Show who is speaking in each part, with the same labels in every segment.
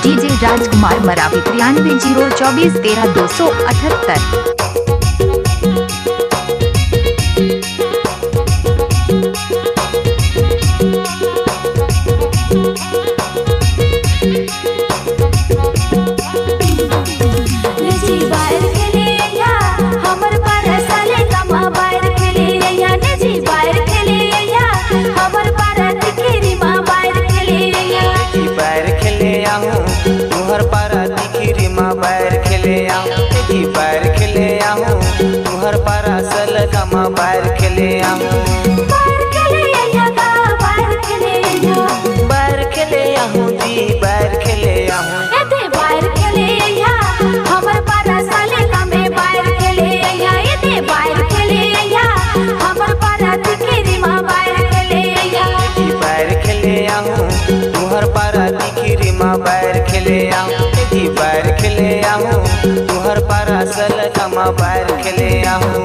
Speaker 1: DJ राजकुमार मरावी 9302413278।
Speaker 2: बाहर खेले आऊँ तुहर पारा सल कमा बाहर खेले आऊँ बाहर खेले आऊँ जी बाहर खेले आऊँ
Speaker 3: बाहर खेले हमर पारा साले कमे बाहर खेले बाहर खेले हमर पारा दिखरी माँ बाहर खेले
Speaker 2: बाहर खेले आऊँ तुहर पारा दिखरी माँ बाहर खेले आऊँ बाहर खेले आऊँ तुहर पारा सल कमा बाहर खेले आऊँ।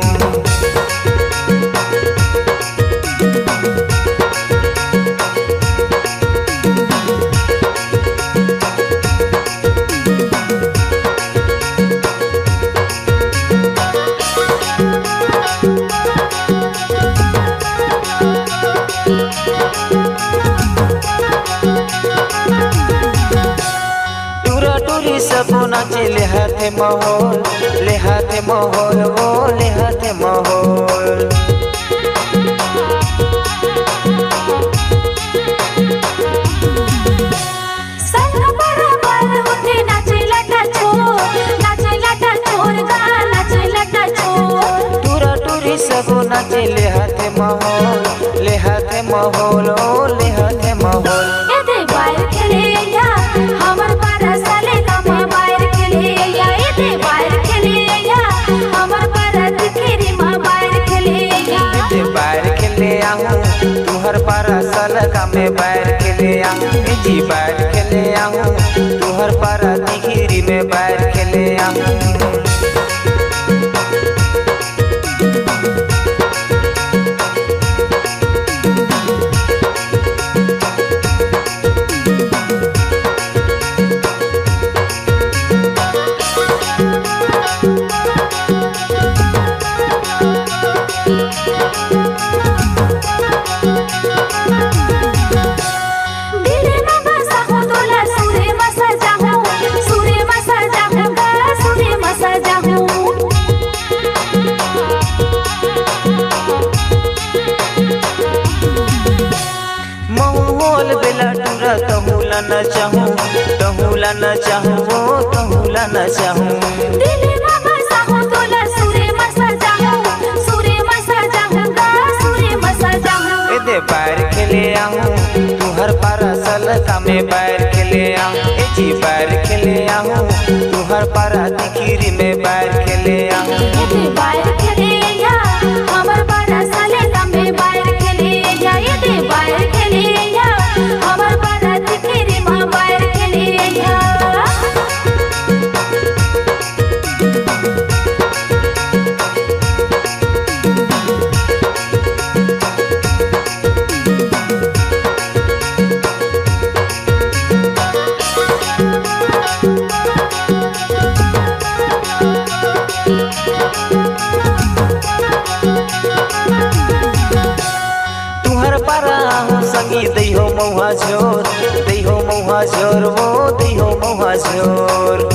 Speaker 2: सबो नाचे ले हाथे मोहल वो ले हाथे मोहल
Speaker 3: संग बराबर होते नाचे लटा चोर गा नाचे लटा चोर
Speaker 2: टूरा टूरी सबो नाचे ले हाथे मोहल ओ ले हाथे मोहल
Speaker 3: एते बाहर खेले हमर पारा साले कमे बाहर खेले एते बाहर खेले हमर पारा दिखरी माँ बाहर खेले
Speaker 2: बाहर खेले आऊँ तुहर पारा सल कमे बाहर खेले आऊँ जी बाहर खेले आऊँ तुहर पारा दिखरी में बाहर खेले आऊँ। तहुला न चाहूँ
Speaker 3: दिले बाबा साहू तोला सूरे मसा जाऊँ
Speaker 2: एदे बाहर खेले आऊँ तुहर पारा सल कमे बाहर खेले आऊँ जी बाहर खेले आऊँ तुहर पारा दिखरी में बाहर खेले आऊँ
Speaker 3: एदे बाहर खेले हमर पारा साले कमे बाहर खेले एदे बाहर खेले हमर पारा दिखरी माँ बाहर खेले
Speaker 2: संगी दैहो मौहा झोर वो दैहो मौहा झोर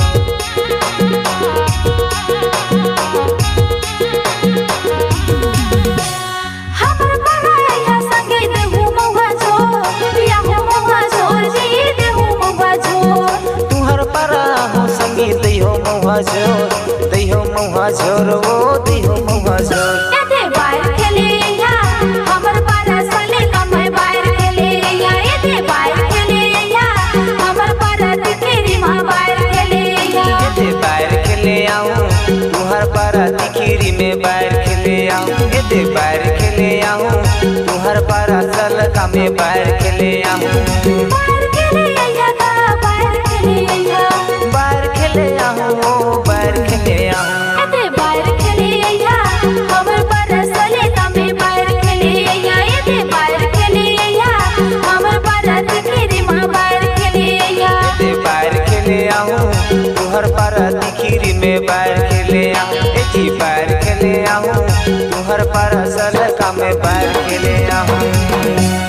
Speaker 3: हमर पराया संगे देहु मौहा झोर या हो मौहा झोर जी देहु मौहा झोर
Speaker 2: तुहर पारा हो संगी दैहो मौहा झोर वो दैहो मौहा झोर
Speaker 3: एते बाहर खेले हमर पारा साले कमे बाहर खेले एते बाहर खेले हमर पारा दिखरी माँ बाहर खेले
Speaker 2: एते बाहर खेले आऊँ तुहर पारा दिखरी में बाहर खेले आऊँ एते बाहर खेले आऊँ तुहर पारा सल कमे बाहर खेले आऊँ
Speaker 3: बाहर खेले बाहर खेले
Speaker 2: आऊँ बाहर खेले आऊँ
Speaker 3: एते बाहर खेले हमर पारा साले कमे बाहर खेले एते बाहर खेले हमर पारा दिखरी माँ बाहर खेले
Speaker 2: खेले आऊँ ए जी बैर खेले आऊँ तुहर पर सल का मैं बैर खेले आऊँ